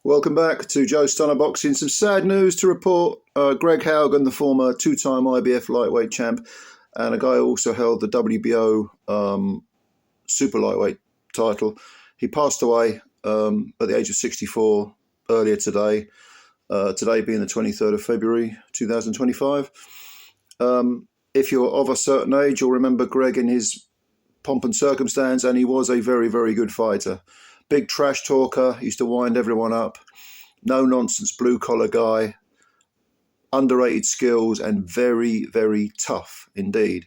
Welcome back to Joe Stunner Boxing. Some sad news to report. Greg Haugen, the former two-time IBF lightweight champ, and a guy who also held the WBO super lightweight title. He passed away at the age of 64 earlier today, today being the 23rd of February 2025. If you're of a certain age, you'll remember Greg in his pomp and circumstance, and he was a very, very good fighter. Big trash talker, used to wind everyone up, no-nonsense blue-collar guy, underrated skills, and very, very tough indeed.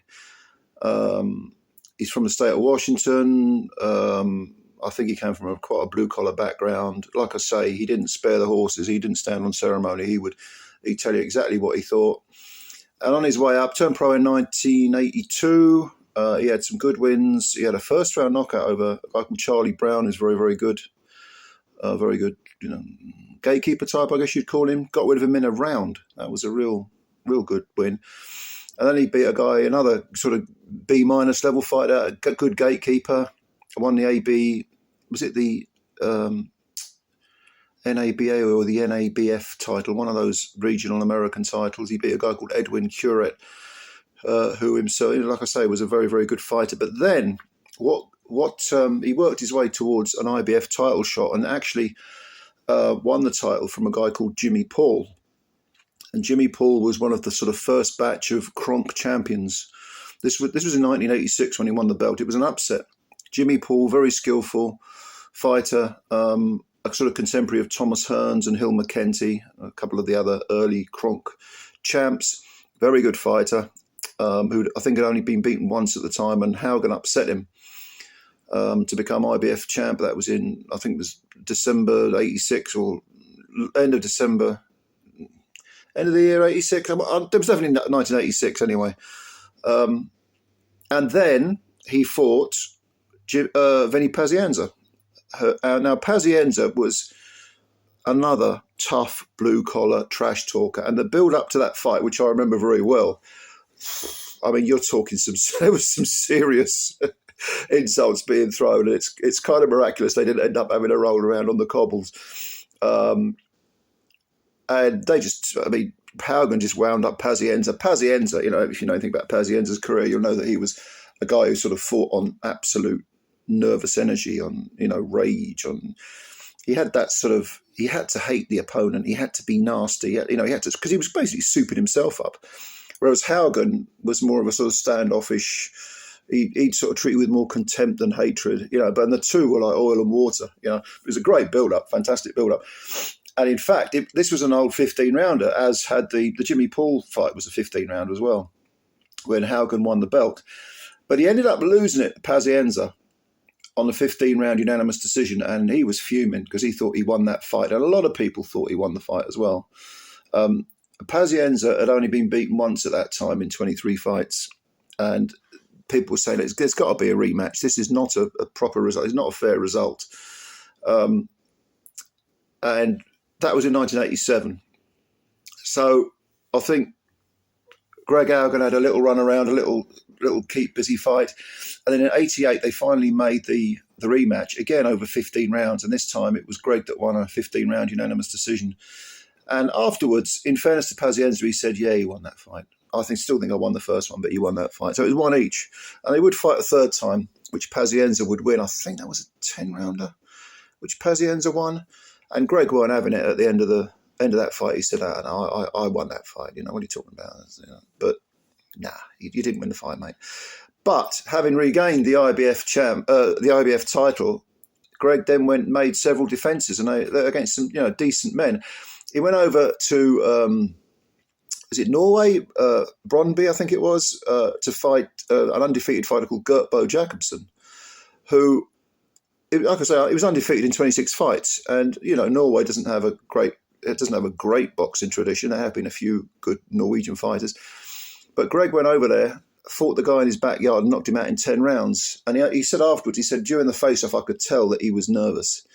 He's from the state of Washington. I think he came from quite a blue-collar background. Like I say, he didn't spare the horses. He didn't stand on ceremony. He'd tell you exactly what he thought. And on his way up, turned pro in 1982. He had some good wins. He had a first-round knockout over a guy called Charlie Brown, who's very, very good. Very good, gatekeeper type, I guess you'd call him. Got rid of him in a round. That was a real good win. And then he beat a guy, another sort of B-minus level fighter, a good gatekeeper. Won the AB, was it the NABA or the NABF title, one of those regional American titles. He beat a guy called Edwin Curette, who himself, like I say, was a very, very good fighter. But then he worked his way towards an IBF title shot and actually won the title from a guy called Jimmy Paul. And Jimmy Paul was one of the sort of first batch of Kronk champions. This was in 1986 when he won the belt. It was an upset. Jimmy Paul, very skillful fighter, a sort of contemporary of Thomas Hearns and Hill McKenty, a couple of the other early Kronk champs. Very good fighter. Who I think had only been beaten once at the time, and Haugen upset him to become IBF champ. That was in, I think it was December 86 or end of December, end of the year 86. It was definitely 1986 anyway. And then he fought Vinnie Pazienza. Now, Pazienza was another tough blue-collar trash talker, and the build-up to that fight, which I remember very well, I mean, you're talking there was some serious insults being thrown, and it's kind of miraculous they didn't end up having a roll around on the cobbles. And they just, I mean, Haugen just wound up Pazienza. Pazienza, if you know anything about Pazienza's career, you'll know that he was a guy who sort of fought on absolute nervous energy, on, rage, on. He had that sort of, he had to hate the opponent. He had to be nasty. He had to, because he was basically souping himself up. Whereas Haugen was more of a sort of standoffish, he'd sort of treat you with more contempt than hatred, but the two were like oil and water, It was a great build-up, fantastic build-up. And in fact, this was an old 15-rounder, as had the Jimmy Paul fight was a 15-rounder as well, when Haugen won the belt. But he ended up losing it, Pazienza, on the 15-round unanimous decision, and he was fuming because he thought he won that fight. And a lot of people thought he won the fight as well. Pazienza had only been beaten once at that time in 23 fights, and people were saying there's got to be a rematch. This is not a proper result. It's not a fair result. And that was in 1987. So I think Greg Haugen had a little run around, a little keep busy fight. And then in 88, they finally made the rematch, again over 15 rounds. And this time it was Greg that won a 15-round unanimous decision. And afterwards, in fairness to Pazienza, he said, yeah, he won that fight. Still think I won the first one, but he won that fight. So it was one each. And they would fight a third time, which Pazienza would win. I think that was a 10-rounder, which Pazienza won. And Greg weren't having it at the end of that fight. He said, I won that fight. What are you talking about? But nah, you didn't win the fight, mate. But having regained the IBF title, Greg then made several defences, and they against some decent men. He went over to, is it Norway? Brøndby, I think it was, to fight an undefeated fighter called Gert Bo Jacobsen, who, like I say, he was undefeated in 26 fights. And, Norway doesn't have a great boxing tradition. There have been a few good Norwegian fighters. But Greg went over there, fought the guy in his backyard and knocked him out in 10 rounds. And he said afterwards, during the face-off, I could tell that he was nervous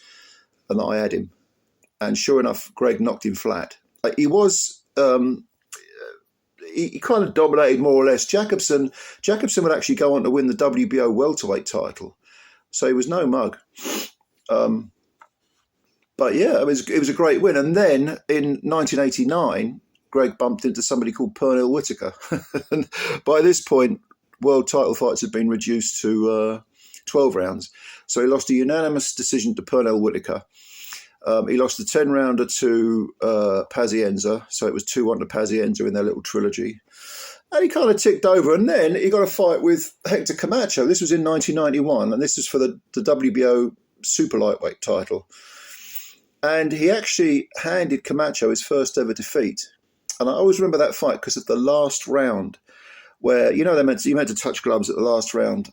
and that I had him. And sure enough, Greg knocked him flat. He was, he kind of dominated more or less. Jacobsen would actually go on to win the WBO welterweight title. So he was no mug. But yeah, it was a great win. And then in 1989, Greg bumped into somebody called Pernell Whitaker. And by this point, world title fights had been reduced to 12 rounds. So he lost a unanimous decision to Pernell Whitaker. He lost the 10-rounder to Pazienza. So it was 2-1 to Pazienza in their little trilogy. And he kind of ticked over. And then he got a fight with Hector Camacho. This was in 1991. And this was for the WBO super lightweight title. And he actually handed Camacho his first ever defeat. And I always remember that fight because of the last round where, you know, you meant to touch gloves at the last round.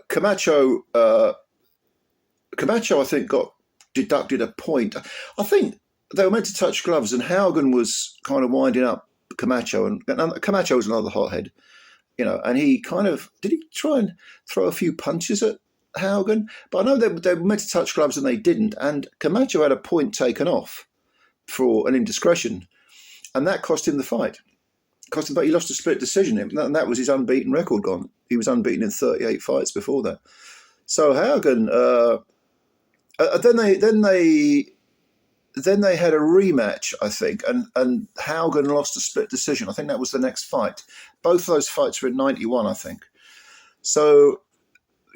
Camacho, I think, got deducted a point. I think they were meant to touch gloves and Haugen was kind of winding up Camacho. And Camacho was another hothead, you know, and he kind of, did he try and throw a few punches at Haugen? But I know they were meant to touch gloves and they didn't. And Camacho had a point taken off for an indiscretion. And that cost him the fight. But he lost a split decision, and that was his unbeaten record gone. He was unbeaten in 38 fights before that. So Haugen, then they had a rematch, I think, and Haugen lost a split decision. I think that was the next fight. Both of those fights were in 91, I think. So,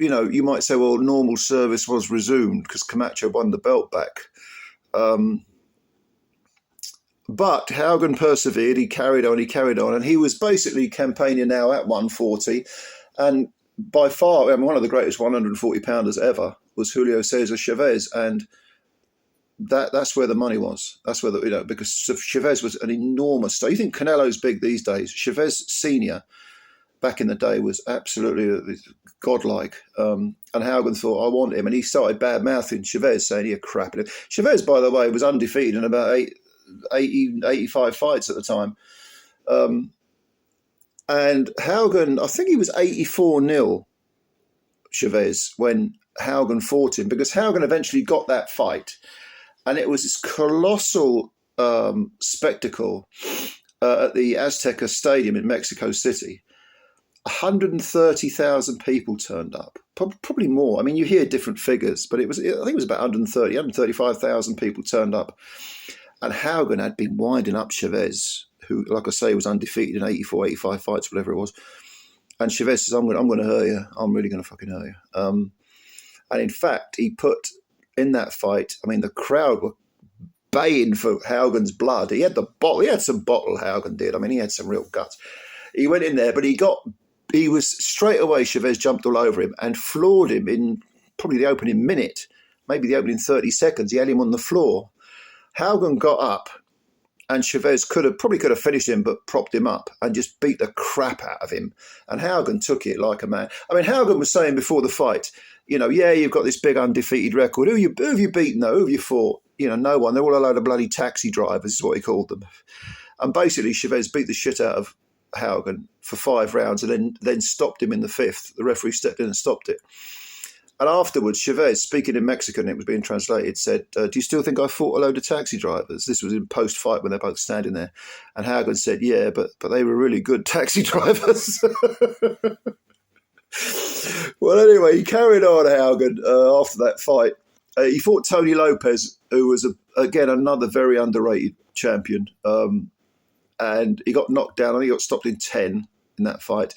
you know, you might say, well, normal service was resumed because Camacho won the belt back. But Haugen persevered, he carried on, and he was basically campaigning now at 140. And by far, I mean, one of the greatest 140-pounders ever was Julio Cesar Chavez. And that's where the money was. That's where, because Chavez was an enormous star. You think Canelo's big these days. Chavez Sr., back in the day, was absolutely godlike. And Haugen thought, I want him. And he started bad-mouthing Chavez, saying he had crap in it. Chavez, by the way, was undefeated in about 85 fights at the time. And Haugen, I think he was 84-0, Chavez, when Haugen fought him, because Haugen eventually got that fight. And it was this colossal spectacle at the Azteca Stadium in Mexico City. 130,000 people turned up, probably more. I mean, you hear different figures, but I think it was about 135,000 people turned up. And Haugen had been winding up Chavez, who, like I say, was undefeated in 84, 85 fights, whatever it was. And Chavez says, I'm going to hurt you. I'm really going to fucking hurt you. And in fact, he put in that fight, I mean, the crowd were baying for Haugen's blood. He had the bottle. He had some bottle, Haugen did. I mean, he had some real guts. He went in there, but he was straight away, Chavez jumped all over him and floored him in probably the opening minute, maybe the opening 30 seconds. He had him on the floor. Haugen got up and Chavez probably could have finished him, but propped him up and just beat the crap out of him. And Haugen took it like a man. I mean, Haugen was saying before the fight, you know, yeah, you've got this big undefeated record. Who have you beaten, though? Who have you fought? You know, no one. They're all a load of bloody taxi drivers, is what he called them. And basically, Chavez beat the shit out of Haugen for 5 rounds and then stopped him in the 5th. The referee stepped in and stopped it. And afterwards, Chavez, speaking in Mexican, it was being translated, said, do you still think I fought a load of taxi drivers? This was in post-fight when they're both standing there. And Haugen said, yeah, but they were really good taxi drivers. Well, anyway, he carried on, Haugen, after that fight. He fought Tony Lopez, who was, again, another very underrated champion. And he got knocked down. I think he got stopped in 10 in that fight.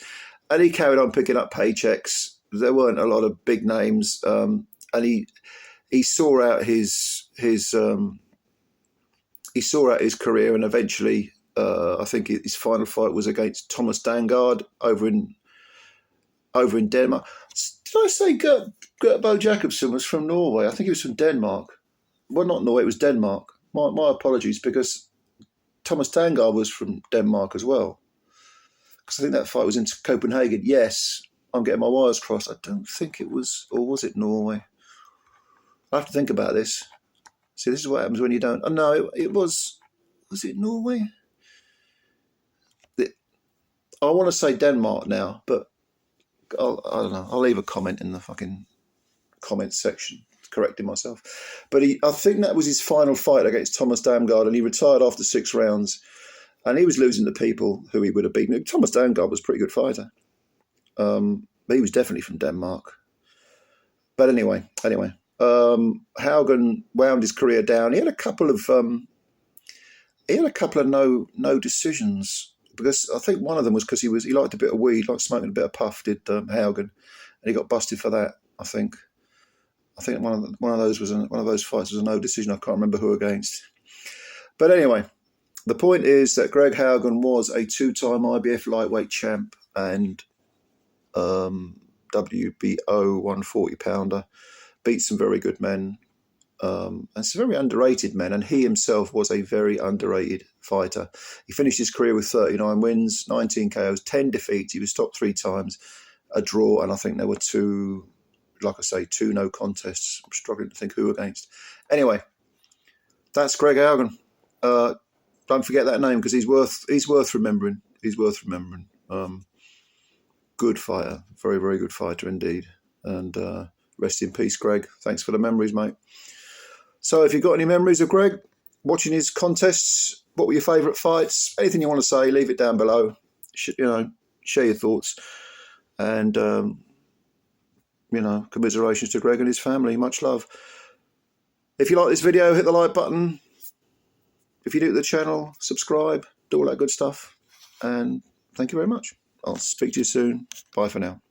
And he carried on picking up paychecks. There weren't a lot of big names, and he saw out his career, and eventually, I think his final fight was against Thomas Dangard over in Denmark. Did I say Gert Bo Jacobsen was from Norway? I think he was from Denmark. Well, not Norway, it was Denmark. My apologies, because Thomas Dangard was from Denmark as well. Because I think that fight was in Copenhagen. Yes. I'm getting my wires crossed. I don't think it was, or was it Norway? I have to think about this. See, this is what happens when you don't. Oh, no, it was it Norway? I want to say Denmark now, but I don't know. I'll leave a comment in the fucking comments section correcting myself. But I think that was his final fight against Thomas Damgaard, and he retired after 6 rounds. And he was losing to people who he would have beaten. Thomas Damgaard was a pretty good fighter. He was definitely from Denmark. But anyway. Haugen wound his career down. He had a couple of no decisions, because I think one of them was because he liked a bit of weed, liked smoking a bit of puff. Did Haugen, and he got busted for that. I think one of those fights was a no decision. I can't remember who against. But anyway, the point is that Greg Haugen was a 2-time IBF lightweight champ and WBO 140-pounder. Beat some very good men. And some very underrated men, and he himself was a very underrated fighter. He finished his career with 39 wins, 19 KOs, 10 defeats. He was top 3 times, a draw, and I think there were 2, like I say, 2 no contests. I'm struggling to think who against. Anyway, that's Greg Haugen. Don't forget that name, because he's worth remembering. He's worth remembering. Good fighter, very, very good fighter indeed. And rest in peace, Greg. Thanks for the memories, mate. So if you've got any memories of Greg, watching his contests, what were your favourite fights? Anything you want to say, leave it down below. Share your thoughts. And, commiserations to Greg and his family. Much love. If you like this video, hit the like button. If you're new to the channel, subscribe, do all that good stuff. And thank you very much. I'll speak to you soon. Bye for now.